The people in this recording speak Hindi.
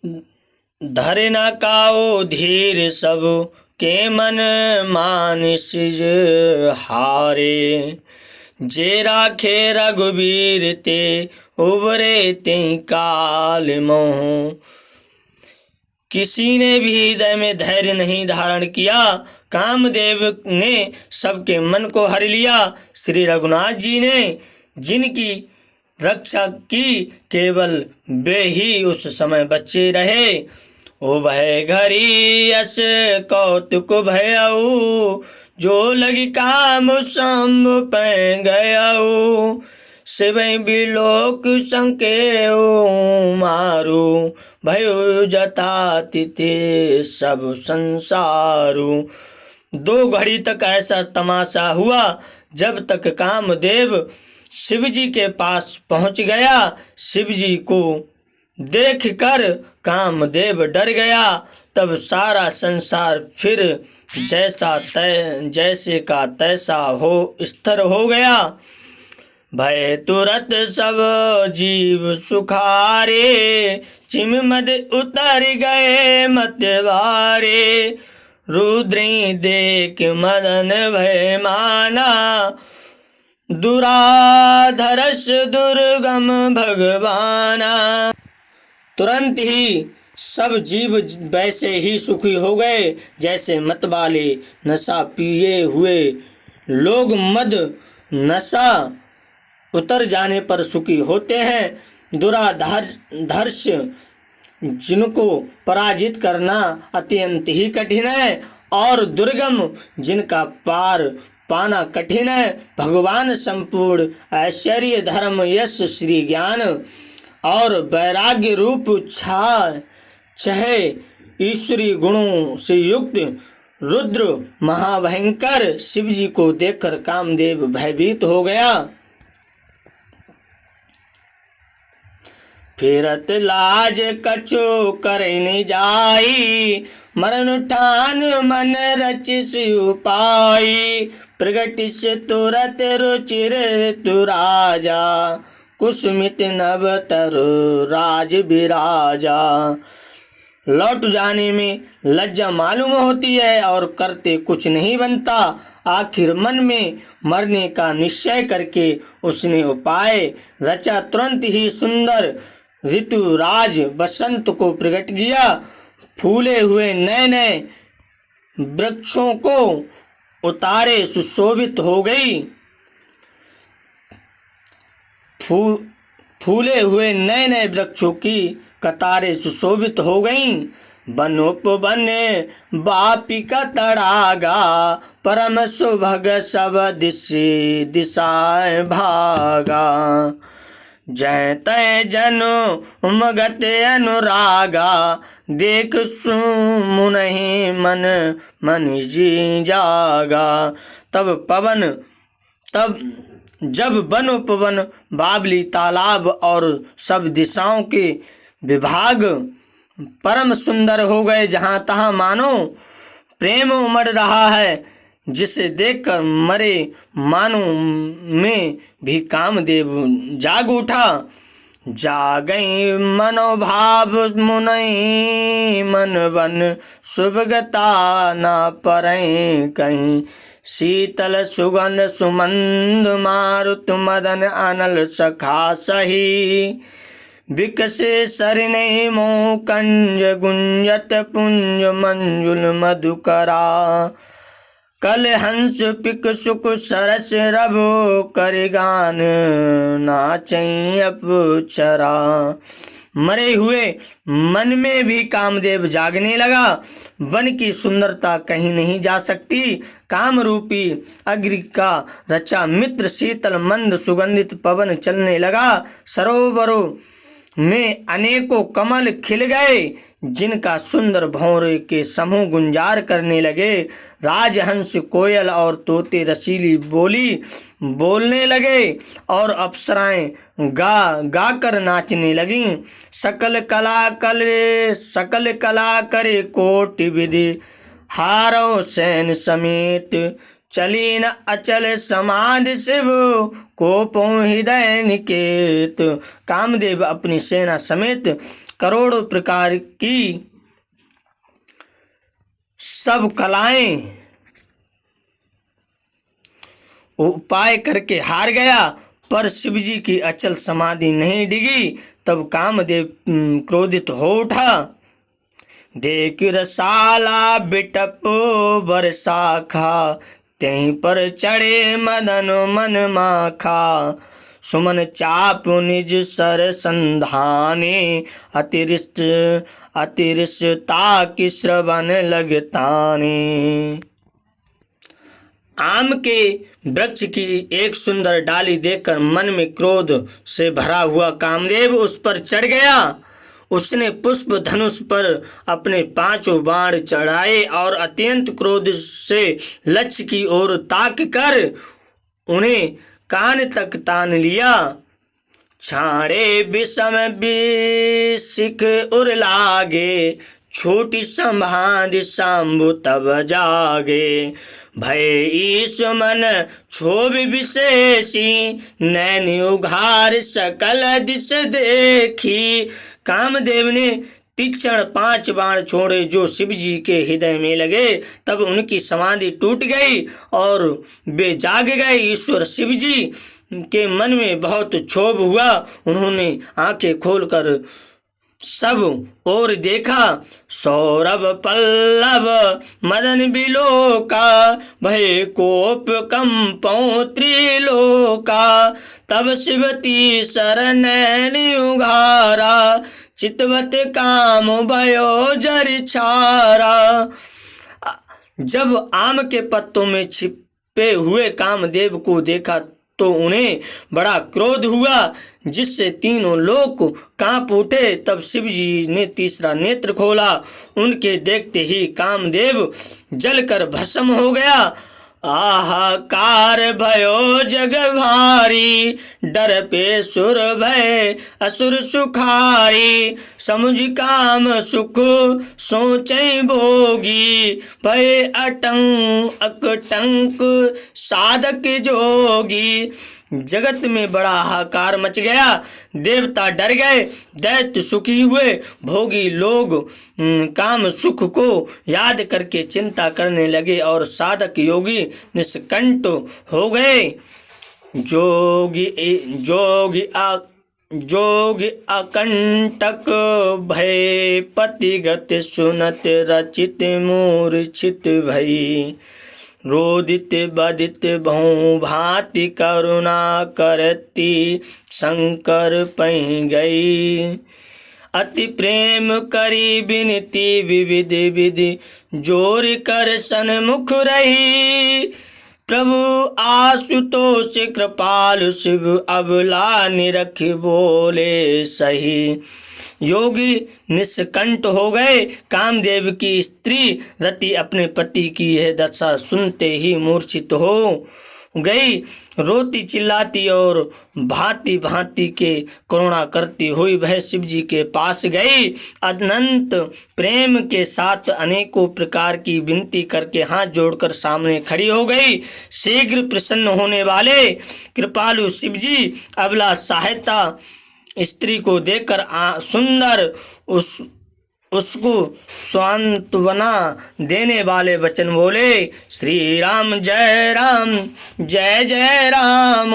धरे न काओ धीर सब के मन मानस हारे। जे राखे रघुबीर ते उबरे ते काल मोह। किसी ने भी हृदय में धैर्य नहीं धारण किया। कामदेव ने सबके मन को हर लिया। श्री रघुनाथ जी ने जिनकी रक्षा की, केवल वे ही उस समय बच्चे रहे। ओ भय घरी यस कौतुक भयऊ, जो लगी काम सम पै गयऊ। शिवै बिलोक संके मारू, भयो जतातिते सब संसारू। 2 घड़ी तक ऐसा तमाशा हुआ जब तक कामदेव शिवजी के पास पहुंच गया। शिवजी को देखकर कामदेव डर गया। तब सारा संसार फिर जैसे का तैसा हो स्थिर हो गया। भय तुरत सब जीव सुखारे, चिम मद उतर गए मतवारे। रुद्री देख मदन भय माना, दुराधरस दुर्गम भगवाना। तुरंत ही सब जीव वैसे ही सुखी हो गए जैसे मतवाले नशा पिए हुए लोग मद नशा उतर जाने पर सुखी होते हैं। दुराधर्ष जिनको पराजित करना अत्यंत ही कठिन है और दुर्गम जिनका पार पाना कठिन है। भगवान संपूर्ण ऐश्वर्य धर्म यश श्री ज्ञान और वैराग्य रूप छह ईश्वरी गुणों से युक्त रुद्र महाभयंकर शिवजी को देखकर कामदेव भयभीत हो गया। फिरत लाज कछु करने जाई, मरण ठान मन रचिस उपाई। प्रगटिस तुरत रुचिर तुराजा, कुसुमित नव तरु राज विराजा। लौट जाने में लज्जा मालूम होती है और करते कुछ नहीं बनता। आखिर मन में मरने का निश्चय करके उसने उपाय रचा। तुरंत ही सुंदर ऋतुराज बसंत को प्रकट किया। फूले हुए नए नए वृक्षों को उतारे सुशोभित हो गई। फूले हुए नए नए वृक्षों की कतारें सुशोभित हो गईं। वनोपवन बापिका तड़ागा, परम सुभग सब दिशाएं भागा। जय तय जनु मगत अनुरागा, देख सुमुनहि मन मन जी जागा। जब वन उपवन बावली तालाब और सब दिशाओं के विभाग परम सुंदर हो गए, जहाँ तहाँ मानो प्रेम उमड़ रहा है, जिसे देखकर मरे मानो में भी कामदेव जाग उठा। जागई मनोभाव मुनई, मन वन सुभगता न परई कहीं। शीतल सुगंध सुमंद मारुत मदन अनल सखा सही। विकसे सरने मोह कंज गुंजत पुंज मंजुल मधुकरा। कल हंस पिक सुख सरस रभो कर गान नाचई अप्सरा। मरे हुए मन में भी कामदेव जागने लगा। वन की सुंदरता कहीं नहीं जा सकती। काम रूपी अग्नि का रचा मित्र शीतल मंद सुगंधित पवन चलने लगा। सरोवरों में अनेकों कमल खिल गए, जिनका सुंदर भौरे के समूह गुंजार करने लगे। राजहंस कोयल और तोते रसीली बोली बोलने लगे और अप्सराएं गा कर नाचने लगी। सकल कला करे कोटि विधि, हारो सैन समेत चली न अचल समाधि शिव कोपो हृदय निकेत। कामदेव अपनी सेना समेत करोड़ों प्रकार की सब कलाएं उपाय करके हार गया, पर शिवजी की अचल समाधि नहीं डिगी। तब कामदेव क्रोधित हो उठा। देख रसाला बिटप बरसाखा, त्यहीं पर चढ़े मदन मन माखा। सुमन चाप निज सर संधाने, अतिरिष्टता की श्रवण लगताने। आम के वृक्ष की एक सुंदर डाली देखकर मन में क्रोध से भरा हुआ कामदेव उस पर चढ़ गया। उसने पुष्प धनुष पर अपने 5 बाण चढ़ाए और अत्यंत क्रोध से लक्ष्य की ओर ताक कर उन्हें कान तक तान लिया। छाड़े विषम बिसिक उर लागे, छोटी संभांधि शांभु तब जागे। भय ईश मन क्षोभ विशेषी, नैन उघार सकल दिश देखी। कामदेव ने तीक्ष्ण 5 बाण छोड़े जो शिवजी के हृदय में लगे। तब उनकी समाधि टूट गई और वे जाग गए। ईश्वर शिवजी के मन में बहुत क्षोभ हुआ। उन्होंने आंखें खोलकर सब और देखा। सौरभ पल्लव मदन बिलोका, भय कोप कंपौ त्रिलोका। तब शिवती शरण उघारा, चितवत काम भयो जर छारा। जब आम के पत्तों में छिपे हुए कामदेव को देखा तो उन्हें बड़ा क्रोध हुआ, जिससे तीनों लोग कांप उठे। तब शिवजी ने तीसरा नेत्र खोला। उनके देखते ही कामदेव जलकर भस्म हो गया। आहाकार भयो जग भारी, डर पे सुर भय असुर सुखारी। समुझ काम सुख सोचै भोगी, भय अकटंक साधक जोगी। जगत में बड़ा हाहाकार मच गया। देवता डर गए, दैत्य सुखी हुए, भोगी लोग काम सुख को याद करके चिंता करने लगे और साधक योगी निष्कंठ हो गए। जोगी अकंटक भय पतिगत सुनत रचित मूर्छित भई। रोदित बदित भौ भांति करुणा करती, शंकर पै गई। अति प्रेम करी बिनती विविध विधि, जोर कर सन्मुख रही। प्रभु आशुतोष कृपालु शिव, अबला निरख बोले सही। योगी निष्कंठ हो गए। कामदेव की स्त्री रति अपने पति की यह दशा सुनते ही मूर्छित हो गई। रोती चिल्लाती और भांति भांति के करुणा करती हुई वह शिवजी के पास गई। अनंत प्रेम के साथ अनेकों प्रकार की विनती करके हाथ जोड़कर सामने खड़ी हो गई। शीघ्र प्रसन्न होने वाले कृपालु शिवजी अबला सहायता स्त्री को देखकर सुंदर उसको सांत्वना देने वाले वचन बोले। श्री राम जय जय राम।